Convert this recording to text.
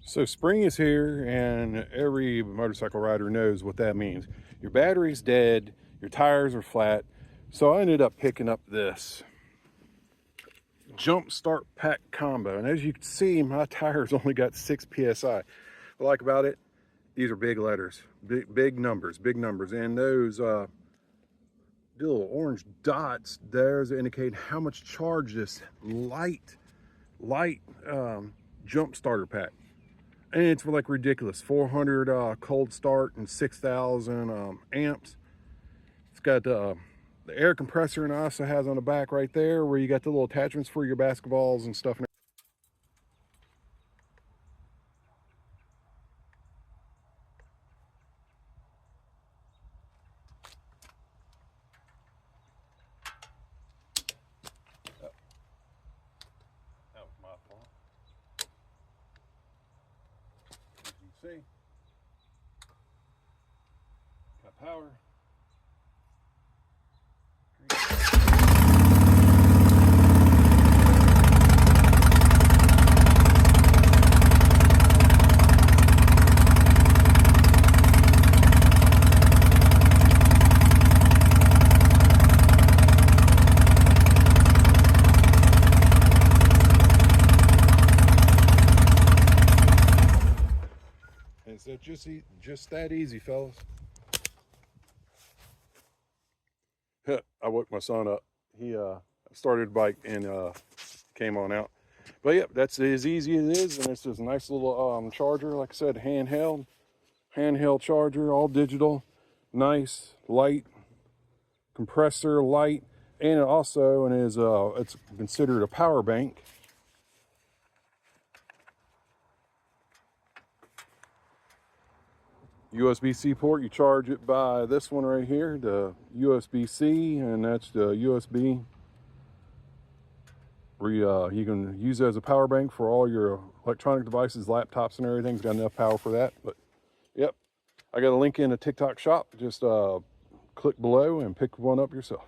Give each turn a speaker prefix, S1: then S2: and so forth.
S1: So spring is here, and every motorcycle rider knows what that means. Your battery's dead, your tires are flat. So I ended up picking up this jump start pack combo. And as you can see, my tires only got 6 PSI. What I like about it, these are big letters, big numbers. And those little orange dots there's indicate how much charge this light jump starter pack. And it's like ridiculous, 400 cold start and 6,000 amps. It's got the air compressor, and it also has on the back right there where you got the little attachments for your basketballs and stuff. That was my fault. As you can see, got power. It's just that easy, fellas. I woke my son up. He started a bike and came on out. But yeah, that's as easy as it is, and it's this nice little charger. Like I said, handheld charger, all digital, nice, light, compressor, light, and it also it's considered a power bank. USB-C port, you charge it by this one right here, the USB-C, and that's the USB where you can use it as a power bank for all your electronic devices, laptops and everything. It's got enough power for that. But yep, I got a link in the TikTok shop. Just click below and pick one up yourself.